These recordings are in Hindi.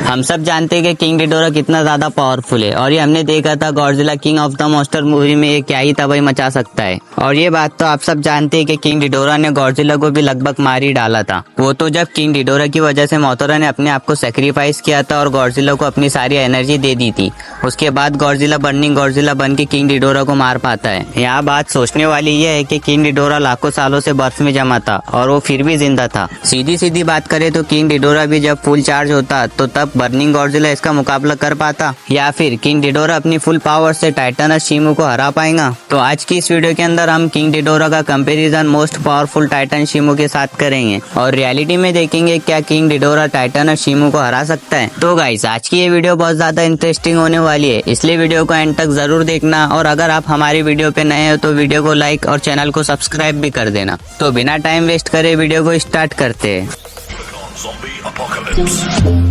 हम सब जानते हैं कि किंग घिडोरा कितना ज्यादा पावरफुल है और ये हमने देखा था Godzilla king of the monster movie में ये क्या ही तबाही मचा सकता है। और ये बात तो आप सब जानते हैं कि किंग घिडोरा ने गॉडजिला को भी लगभग मार ही डाला था। वो तो जब किंग घिडोरा की वजह से मोथरा ने अपने आप को सेक्रीफाइस किया था और गॉडजिला को अपनी सारी एनर्जी दे दी थी। उसके बाद गॉडजिला बर्निंग गॉडजिला बन के किंग घिडोरा को मार पाता है। यहाँ बात सोचने वाली ये है कि किंग घिडोरा लाखों सालों से बर्फ में जमा था और वो फिर भी जिंदा था। सीधी सीधी बात करें तो किंग घिडोरा भी जब फुल चार्ज होता तो तब बर्निंग गॉडजिला इसका मुकाबला कर पाता या फिर किंग घिडोरा अपनी फुल पावर से टाइटनस शिमू को हरा पाएगा। तो आज की इस वीडियो के अंदर हम किंग घिडोरा का कंपैरिजन मोस्ट पावरफुल टाइटन शिमू के साथ करेंगे और रियलिटी में देखेंगे क्या किंग घिडोरा टाइटनस शिमू को हरा सकता है। तो गाइस आज की ये वीडियो बहुत ज्यादा इंटरेस्टिंग होने वाली है, इसलिए वीडियो को एंड तक जरूर देखना और अगर आप हमारी वीडियो पे नए हो तो वीडियो को लाइक और चैनल को सब्सक्राइब भी कर देना। तो बिना टाइम वेस्ट करे वीडियो को स्टार्ट करते हैं। Zombie apocalypse.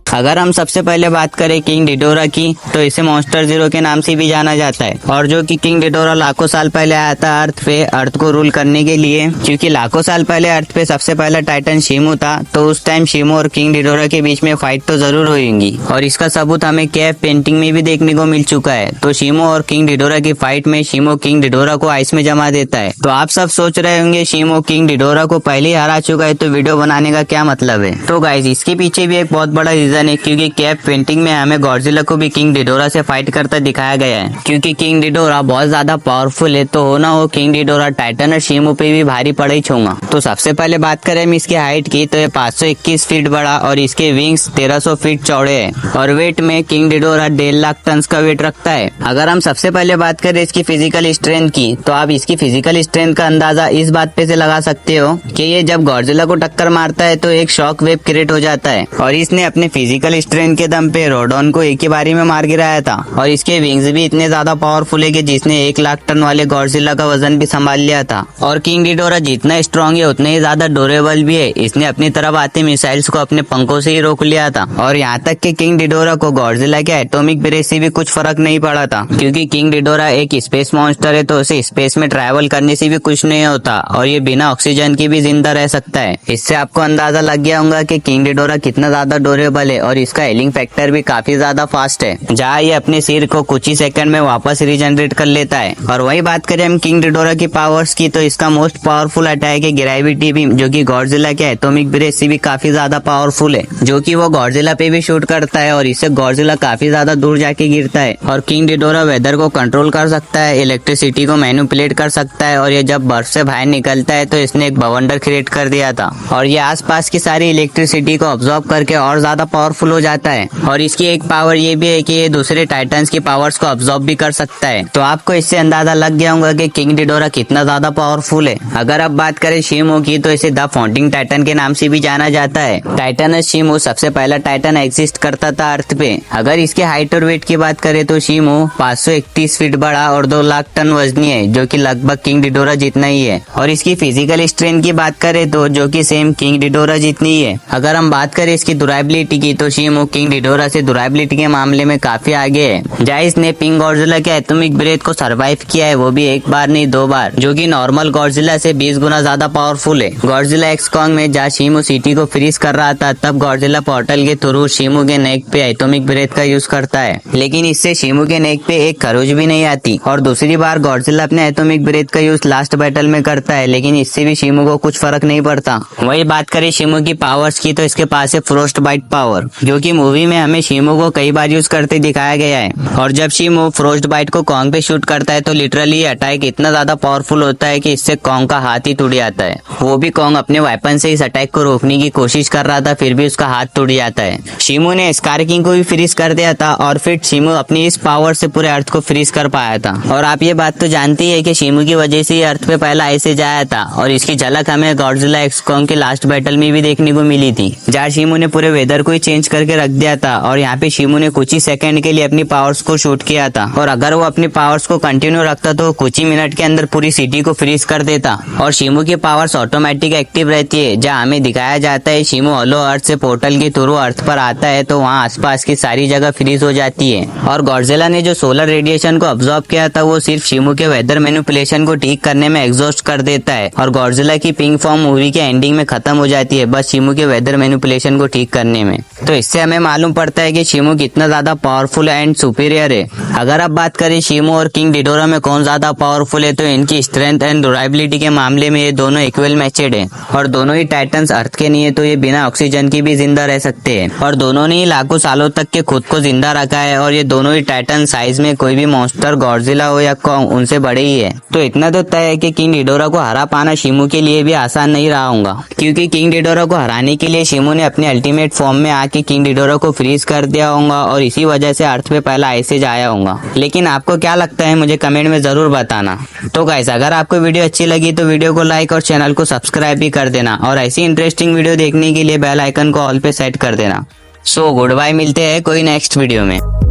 अगर हम सबसे पहले बात करें किंग घिडोरा की तो इसे मॉन्स्टर जीरो के नाम से भी जाना जाता है और जो कि किंग घिडोरा लाखों साल पहले आया था अर्थ पे अर्थ को रूल करने के लिए, क्योंकि लाखों साल पहले अर्थ पे सबसे पहला टाइटन शिमू था। तो उस टाइम शिमू और किंग घिडोरा के बीच में फाइट तो जरूर होगी और इसका सबूत हमें केव पेंटिंग में भी देखने को मिल चुका है। तो शिमू और किंग घिडोरा की फाइट में शिमू किंग घिडोरा को आइस में जमा देता है। तो आप सब सोच रहे होंगे शिमू किंग घिडोरा को पहले ही हरा चुका है तो वीडियो बनाने का क्या मतलब है। तो गाइज इसके पीछे भी एक बहुत बड़ा रीजन है, क्योंकि केव पेंटिंग में हमें गॉडजिला को भी किंग घिडोरा से फाइट करता दिखाया गया है। क्योंकि किंग घिडोरा बहुत ज्यादा पावरफुल है तो होना हो किंग घिडोरा टाइटनस शिमू पे भी भारी पड़ा ही छूंगा। तो सबसे पहले बात करें हम इसकी हाइट की तो ये 521 फीट बड़ा और इसके विंग्स 1300 फीट चौड़े है और वेट में किंग घिडोरा 1.5 लाख टन का वेट रखता है। अगर हम सबसे पहले बात करें इसकी फिजिकल स्ट्रेंथ की तो आप इसकी फिजिकल स्ट्रेंथ का अंदाजा इस बात पे से लगा सकते हो कि ये जब गॉडजिला को टक्कर मारता है तो एक शॉक वेव क्रिएट हो जाता है और इसने अपने फिजिकल स्ट्रेंथ के दम पे रोडोन को एक ही बारी में मार गिराया था। और इसके विंग्स भी इतने ज्यादा पावरफुल है कि जिसने 1 लाख टन वाले गॉडजिला का वजन भी संभाल लिया था। और किंग घिडोरा जितना स्ट्रॉन्ग है उतने ही ज्यादा ड्यूरेबल भी है। इसने अपनी तरफ आते मिसाइल्स को अपने पंखों से ही रोक लिया था और यहाँ तक कि किंग घिडोरा को गॉडजिला के एटॉमिक ब्रेथ से भी कुछ फर्क नहीं पड़ा था, क्योंकि किंग घिडोरा एक स्पेस मॉन्स्टर है तो उसे स्पेस में ट्रैवल करने से भी कुछ नहीं होता और ये बिना ऑक्सीजन के भी जिंदा रह सकता है। इससे आपको अंदाजा लग गया होगा कि किंग घिडोरा कितना ज्यादा ड्यूरेबल है और इसका हीलिंग फैक्टर भी काफी ज्यादा फास्ट है, जहाँ ये अपने सिर को कुछ ही सेकंड में वापस रीजनरेट कर लेता है। और वही बात करें हम किंग घिडोरा की पावर्स की तो इसका मोस्ट पावरफुल अटैक है ग्रेविटी बीम, जो कि गॉडजिला के एटॉमिक ब्रेथ से भी काफी ज्यादा पावरफुल है, जो कि वो गॉडजिला पे भी शूट करता है और इससे गॉडजिला काफी ज्यादा दूर जाके गिरता है। और किंग घिडोरा वेदर को कंट्रोल कर सकता है, इलेक्ट्रिसिटी को मैनिपुलेट कर सकता है और ये जब बर्फ से बाहर निकलता है तो इसने एक बवंडर क्रिएट कर दिया था और ये आसपास की सारी इलेक्ट्रिसिटी को ऑब्जॉर्ब करके और ज्यादा पावरफुल हो जाता है। और इसकी एक पावर ये भी है कि ये दूसरे टाइटन्स की पावर्स को अब्सॉर्ब भी कर सकता है। तो आपको इससे अंदाजा लग गया होगा कि किंग घिडोरा कितना ज्यादा पावरफुल है। अगर अब बात करें शिमू की तो इसे द फाउंडिंग टाइटन के नाम से भी जाना जाता है। टाइटनस शिमू सबसे पहला टाइटन एग्जिस्ट करता था अर्थ पे। अगर इसके हाइट और वेट की बात करें तो शिमू 531 फीट बड़ा और 2 लाख टन वजनी है, जो कि लगभग किंग घिडोरा जितना ही है। और इसकी फिजिकल स्ट्रेंथ की बात करें तो जो कि सेम किंग घिडोरा जितनी ही है। अगर हम बात करें इसकी ड्यूरेबिलिटी की तो शिमू किंग घिडोरा से ड्यूरेबिलिटी के मामले में काफी आगे है। जहाँ इसने पिंक गॉडजिला के एटॉमिक ब्रेथ को सरवाइव किया है, वो भी एक बार नहीं 2 बार, जो कि नॉर्मल गॉडजिला से 20 गुना ज्यादा पावरफुल है। गॉडजिला एक्स कॉन्ग में जहाँ शिमू सिटी को फ्रीज कर रहा था तब गॉडजिला पोर्टल के थ्रू शिमू के नेक पे एटॉमिक ब्रेथ का यूज करता है, लेकिन इससे शिमू के नेक पे एक खरोच भी नहीं आती। और दूसरी बार गॉडजिला अपने एटॉमिक ब्रेथ का यूज लास्ट बैटल में करता है, लेकिन इससे भी शिमू को कुछ फर्क नहीं पड़ता। वही बात करें शिमू की पावर्स की तो इसके पास है फ्रोस्ट बाइट पावर, जो कि मूवी में हमें शिमू को कई बार यूज करते दिखाया गया है। और जब शिमू फ्रोस्ट बाइट को कॉन्ग पे शूट करता है तो लिटरली अटैक इतना ज्यादा पावरफुल होता है कि इससे कॉन्ग का हाथ ही टूट जाता है। वो भी कॉन्ग अपने वेपन से इस अटैक को रोकने की कोशिश कर रहा था, फिर भी उसका हाथ टूट जाता है। शिमू ने स्कार किंग को भी फ्रीज कर दिया था और फिर शिमू अपनी इस पावर से पूरे अर्थ को फ्रीज कर पाया था। और आप ये बात तो जानती है कि शिमू की वजह से अर्थ पे पहला आइस आया था और इसकी झलक हमें गॉडजिला एक्स कॉन्ग के लास्ट बैटल में भी देखने को मिली थी, जहाँ शिमू ने पूरे वेदर को ही चेंज चेंज करके रख दिया था और यहाँ पे शिमू ने कुछ ही सेकंड के लिए अपनी पावर्स को शूट किया था और अगर वो अपनी पावर्स को कंटिन्यू रखता तो कुछ ही मिनट के अंदर पूरी सिटी को फ्रीज कर देता। और शिमू की पावर्स ऑटोमेटिक एक्टिव रहती है। जहाँ हमें दिखाया जाता है शिमू होलो अर्थ से पोर्टल के थ्रू अर्थ पर आता है तो वहाँ आसपास की सारी जगह फ्रीज हो जाती है। और गॉडजिला ने जो सोलर रेडिएशन को अब्सॉर्ब किया था वो सिर्फ शिमू के वेदर मैनिपुलेशन को ठीक करने में एग्जॉस्ट कर देता है और गॉडजिला की पिंक फॉर्म मूवी के एंडिंग में खत्म हो जाती है बस शिमू के वेदर मैनिपुलेशन को ठीक करने में। तो इससे हमें मालूम पड़ता है कि शिमू कितना ज्यादा पावरफुल एंड सुपीरियर है। अगर आप बात करें शिमू और किंग डिडोरा में कौन ज्यादा पावरफुल है तो इनकी स्ट्रेंथ एंड ड्यूरेबिलिटी के मामले में ये दोनों इक्वल मैचेड है और दोनों ही टाइटन्स अर्थ के नहीं है तो ये बिना ऑक्सीजन की भी जिंदा रह सकते हैं और दोनों ने ही लाखों सालों तक के खुद को जिंदा रखा है और ये दोनों ही टाइटन साइज में कोई भी मॉन्स्टर गॉडजिला हो या कॉन्ग उनसे बड़े ही है। तो इतना तो तय है कि किंग डिडोरा को हरा पाना शिमू के लिए भी आसान नहीं रहा होगा क्योंकि किंग डिडोरा को हराने के लिए शिमू ने अपने अल्टीमेट फॉर्म में आके किंग डिडोरा को फ्रीज कर दिया होगा और इसी वजह से अर्थ पे पहला आइसेज आया होगा। लेकिन आपको क्या लगता है मुझे कमेंट में जरूर बताना। तो गाइस अगर आपको वीडियो अच्छी लगी तो वीडियो को लाइक और चैनल को सब्सक्राइब भी कर देना और ऐसी इंटरेस्टिंग वीडियो देखने के लिए बेल आइकन को ऑल पे सेट कर देना। सो गुड बाय, मिलते हैं कोई नेक्स्ट वीडियो में।